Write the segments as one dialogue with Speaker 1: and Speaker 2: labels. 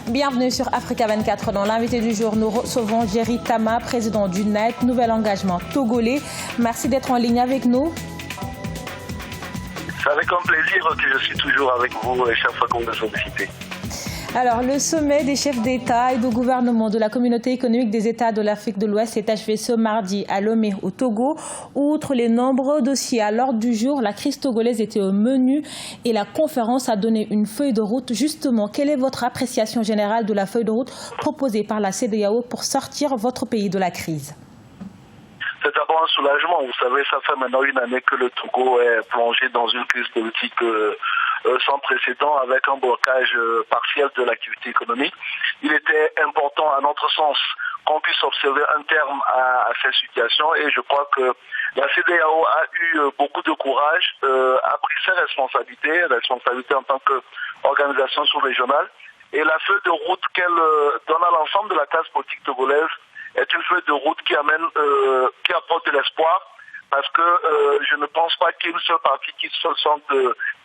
Speaker 1: Bienvenue sur Africa 24. Dans l'invité du jour, nous recevons Jerry Tama, président du NET, nouvel engagement togolais. Merci d'être en ligne avec nous.
Speaker 2: C'est avec un plaisir que je suis toujours avec vous chaque fois qu'on me sollicite.
Speaker 1: Alors, le sommet des chefs d'État et de gouvernement de la communauté économique des États de l'Afrique de l'Ouest s'est achevé ce mardi à Lomé, au Togo. Outre les nombreux dossiers à l'ordre du jour, la crise togolaise était au menu et la conférence a donné une feuille de route. Justement, quelle est votre appréciation générale de la feuille de route proposée par la CEDEAO pour sortir votre pays de la crise?
Speaker 2: C'est d'abord un soulagement. Vous savez, ça fait maintenant une année que le Togo est plongé dans une crise politique sans précédent avec un blocage partiel de l'activité économique. Il était important, à notre sens, qu'on puisse observer un terme à cette situation et je crois que la CEDEAO a eu beaucoup de courage, a pris ses responsabilités en tant qu'organisation sous-régionale et la feuille de route qu'elle donne à l'ensemble de la classe politique togolaise est une feuille de route qui apporte de l'espoir. Parce que je ne pense pas qu'il y ait une seule partie qui se sente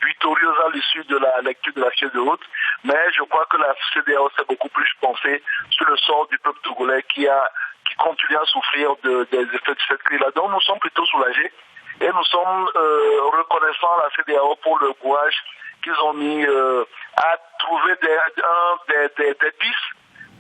Speaker 2: victorieuse à l'issue de la lecture de la feuille de route. Mais je crois que la CEDEAO s'est beaucoup plus pensée sur le sort du peuple togolais qui continue à souffrir des effets de cette crise-là. Donc nous sommes plutôt soulagés et nous sommes reconnaissants à la CEDEAO pour le courage qu'ils ont mis à trouver des pistes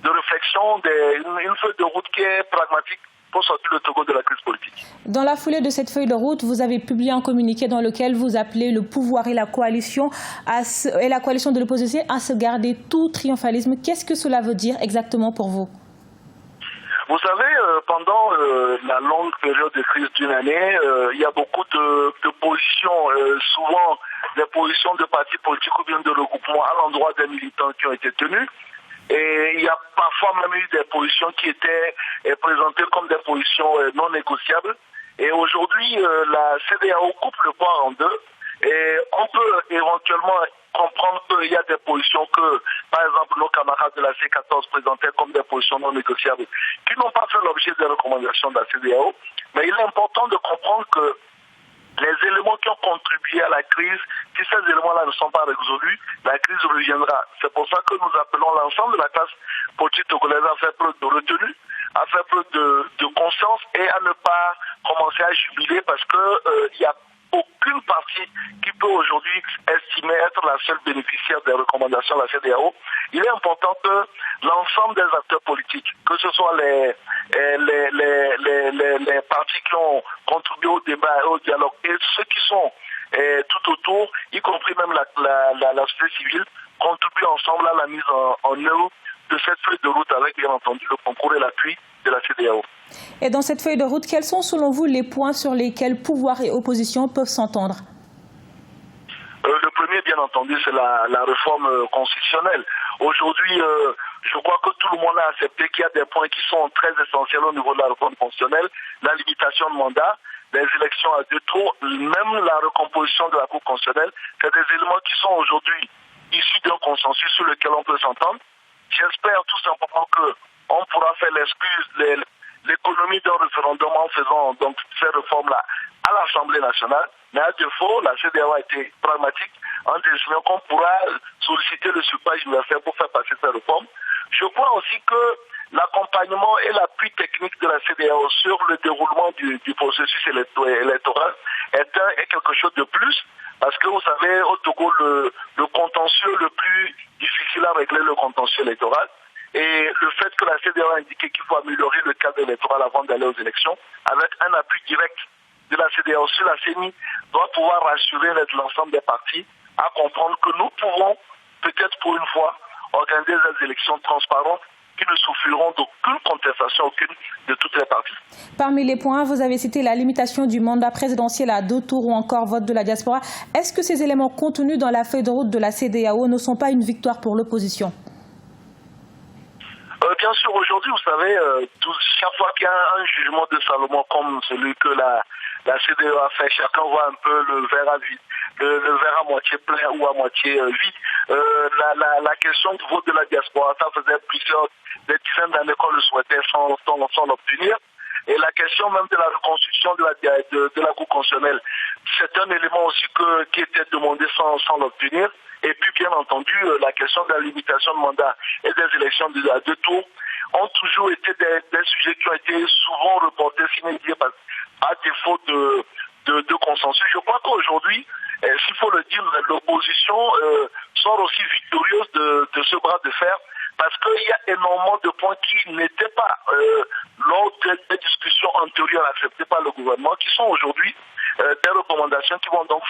Speaker 2: de réflexion, une feuille de route qui est pragmatique pour sortir le Togo de la crise politique.
Speaker 1: Dans la foulée de cette feuille de route, vous avez publié un communiqué dans lequel vous appelez le pouvoir et la coalition de l'opposition à se garder tout triomphalisme. Qu'est-ce que cela veut dire exactement pour vous?
Speaker 2: Vous savez, pendant la longue période de crise d'une année, il y a beaucoup de positions, souvent des positions de partis politiques ou bien de regroupements à l'endroit des militants qui ont été tenus. Et il y a parfois même eu des positions qui étaient présentées comme des positions non négociables. Et aujourd'hui, la CEDEAO coupe le poire en deux. Et on peut éventuellement comprendre qu'il y a des positions que, par exemple, nos camarades de la C14 présentaient comme des positions non négociables, qui n'ont pas fait l'objet des recommandations de la CEDEAO. Mais il est important de comprendre que les éléments qui ont contribué à la crise, si ces éléments-là ne sont pas résolus, la crise reviendra. C'est pour ça que nous appelons l'ensemble de la classe politique togolaise à faire preuve de retenue, à faire preuve de conscience et à ne pas commencer à jubiler parce que il y a aucune partie qui peut aujourd'hui estimer être la seule bénéficiaire des recommandations de la CEDEAO. Il est important que l'ensemble des acteurs politiques, que ce soit les partis qui ont contribué au débat et au dialogue et ceux qui sont tout autour, y compris même la société civile, contribuent ensemble à la mise en œuvre de cette feuille de route avec bien entendu le concours et l'appui de la CEDEAO.
Speaker 1: Et dans cette feuille de route, quels sont selon vous les points sur lesquels pouvoir et opposition peuvent s'entendre?
Speaker 2: Le premier, bien entendu, c'est la réforme constitutionnelle. Aujourd'hui, je crois que tout le monde a accepté qu'il y a des points qui sont très essentiels au niveau de la réforme constitutionnelle, la limitation de mandat, les élections à 2 tours, même la recomposition de la Cour constitutionnelle. C'est des éléments qui sont aujourd'hui issus d'un consensus sur lequel on peut s'entendre. J'espère tout simplement qu'on pourra faire l'économie d'un référendum en faisant donc ces réformes-là à l'Assemblée nationale. Mais à défaut, la CEDEAO a été pragmatique en désignant qu'on pourra solliciter le suffrage universel pour faire passer ces réformes. Je crois aussi que l'accompagnement et l'appui technique de la CEDEAO sur le déroulement du processus électoral est quelque chose de plus. Parce que vous savez, au Togo, le contentieux le plus difficile à régler, le contentieux électoral. Et le fait que la CEDEAO a indiqué qu'il faut améliorer le cadre électoral avant d'aller aux élections, avec un appui direct de la CEDEAO sur la CENI, doit pouvoir rassurer l'ensemble des partis à comprendre que nous pouvons, peut-être pour une fois, organiser des élections transparentes qui ne souffriront d'aucune contestation, aucune de toutes les parties.
Speaker 1: Parmi les points, vous avez cité la limitation du mandat présidentiel à 2 tours ou encore vote de la diaspora. Est-ce que ces éléments contenus dans la feuille de route de la CEDEAO ne sont pas une victoire pour l'opposition?
Speaker 2: Bien sûr, aujourd'hui, vous savez, chaque fois qu'il y a un jugement de Salomon comme celui que la CEDEAO a fait, chacun voit un peu le verre à vide, le verre à moitié plein ou à moitié vide. La question du vote de la diaspora, ça faisait des dizaines d'années qu'on le souhaitait sans l'obtenir. Et la question même de la reconstruction de la Cour constitutionnelle, c'est un élément aussi qui était demandé sans l'obtenir. et puis bien entendu la question de la limitation de mandat et des élections à 2 tours ont toujours été des sujets qui ont été souvent reportés à défaut de consensus. Je crois qu'aujourd'hui, s'il faut le dire, l'opposition sort aussi victorieuse de ce bras de fer, parce qu'il y a énormément de points qui n'étaient pas lors des discussions antérieures acceptées par le gouvernement, qui sont aujourd'hui des recommandations qui vont donc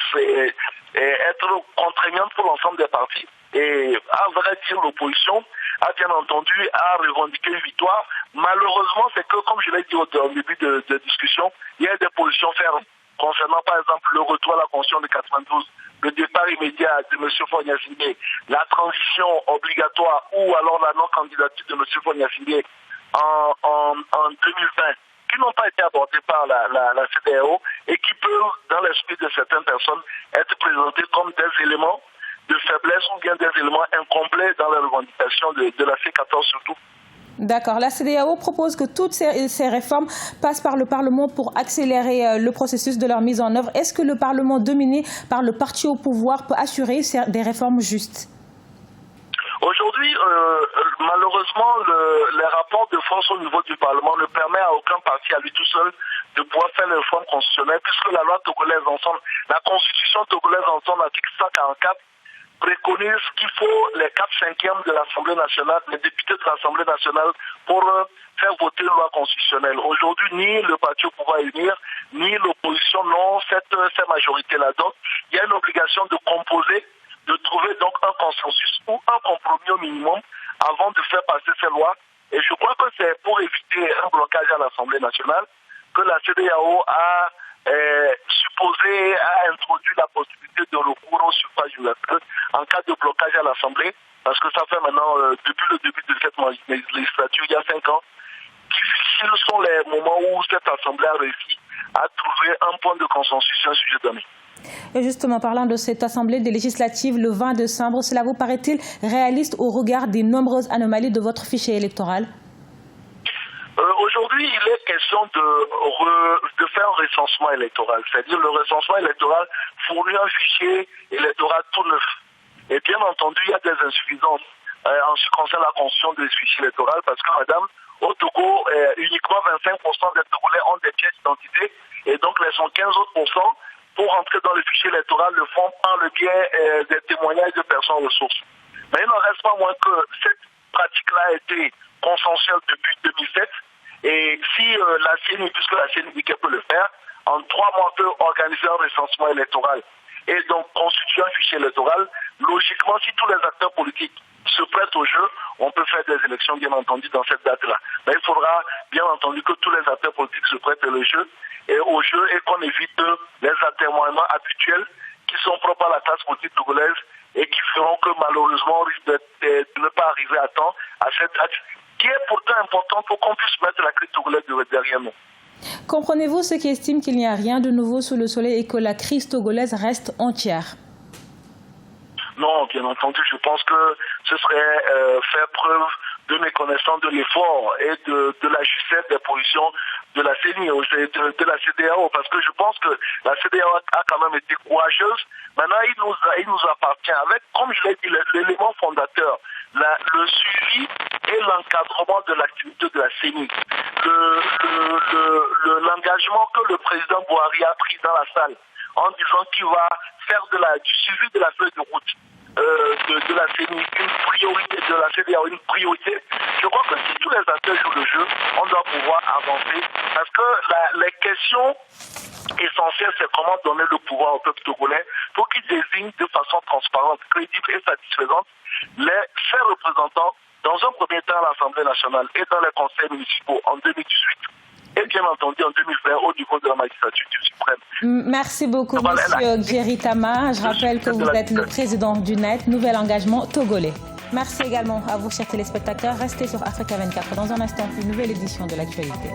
Speaker 2: être contraignantes pour l'ensemble des partis. Et à vrai dire, l'opposition a bien entendu à revendiquer une victoire. Malheureusement, c'est que, comme je l'ai dit au début de discussion, il y a des positions fermes concernant par exemple le retour à la Constitution de 92, le départ immédiat de M. Fogna-Singé, la transition obligatoire ou alors la non-candidature de M. Fogna-Singé en 2020, qui n'ont pas été abordés par la CEDEAO et qui peuvent, dans l'esprit de certaines personnes, être présentés comme des éléments de faiblesse ou bien des éléments incomplets dans la revendication de la C14 surtout.
Speaker 1: D'accord. La CEDEAO propose que toutes ces réformes passent par le Parlement pour accélérer le processus de leur mise en œuvre. Est-ce que le Parlement dominé par le parti au pouvoir peut assurer des réformes justes?
Speaker 2: Aujourd'hui, malheureusement, les rapports de force au niveau du Parlement ne permettent à aucun parti à lui tout seul de pouvoir faire les réformes constitutionnelles, puisque la loi togolaise ensemble, la constitution togolaise ensemble, l'article 144, préconise qu'il faut les 4/5 de l'Assemblée nationale, les députés de l'Assemblée nationale pour faire voter une loi constitutionnelle. Aujourd'hui, ni le parti au pouvoir unir, ni l'opposition n'ont cette majorité-là. Donc, il y a une obligation de composer, de trouver donc un consensus ou un compromis au minimum avant de faire passer ces lois. Et je crois que c'est pour éviter un blocage à l'Assemblée nationale que la CEDEAO a introduit la possibilité de recours au suffrage universel en cas de blocage à l'Assemblée, parce que ça fait maintenant, depuis le début de cette législature, il y a 5 ans, difficiles sont les moments où cette Assemblée a réussi à trouver un point de consensus sur un sujet donné.
Speaker 1: Et justement, parlant de cette Assemblée des législatives le 20 décembre, cela vous paraît-il réaliste au regard des nombreuses anomalies de votre fichier électoral?
Speaker 2: Aujourd'hui, il est question de faire un recensement électoral. C'est-à-dire le recensement électoral fournit un fichier électoral tout neuf. Et bien entendu, il y a des insuffisances en ce qui concerne la construction des fichiers électoraux, parce que, madame, au Togo, uniquement 25% des Togolais ont des pièces d'identité, et donc les 115 autres pourcents, pour rentrer dans le fichier électoral, le font par le biais des témoignages de personnes ressources. Mais il n'en reste pas moins que cette pratique-là a été consensuelle depuis 2007. Et si la CENI, puisque la CENI dit qu'elle peut le faire, en 3 mois peut organiser un recensement électoral et donc constituer un fichier électoral, logiquement, si tous les acteurs politiques se prêtent au jeu, on peut faire des élections, bien entendu, dans cette date-là. Mais il faudra, bien entendu, que tous les acteurs politiques se prêtent au jeu et qu'on évite les atermoiements habituels qui sont propres à la classe politique togolaise et qui feront que, malheureusement, on risque de ne pas arriver à temps à cette date qui est pourtant important pour qu'on puisse mettre la crise togolaise derrière nous.
Speaker 1: Comprenez-vous ceux qui estiment qu'il n'y a rien de nouveau sous le soleil et que la crise togolaise reste entière?
Speaker 2: Non, bien entendu, je pense que ce serait faire preuve de méconnaissance de l'effort et de la justesse des positions de la CENI, de la CEDEAO, parce que je pense que la CEDEAO a quand même été courageuse. Maintenant, il nous appartient, avec, comme je l'ai dit, l'élément fondateur, le suivi et l'encadrement de l'activité de la CENI. L'engagement que le président Buhari a pris dans la salle en disant qu'il va faire du suivi de la feuille de route de la CENI une priorité, de la CEDEAO une priorité. Je crois que si tous les acteurs jouent le jeu, on doit pouvoir avancer, parce que les questions essentielles, c'est comment donner le pouvoir au peuple togolais pour qu'il désigne de façon transparente, crédible et satisfaisante ses représentants dans un premier temps à l'Assemblée nationale et dans les conseils municipaux en 2018 et bien entendu en 2020 au niveau de la magistrature suprême.
Speaker 1: Merci beaucoup, Monsieur Jerry Tama. Je rappelle que vous êtes le président du NET, Nouvel Engagement Togolais. Merci également à vous, chers téléspectateurs. Restez sur Africa 24. Dans un instant, une nouvelle édition de l'actualité.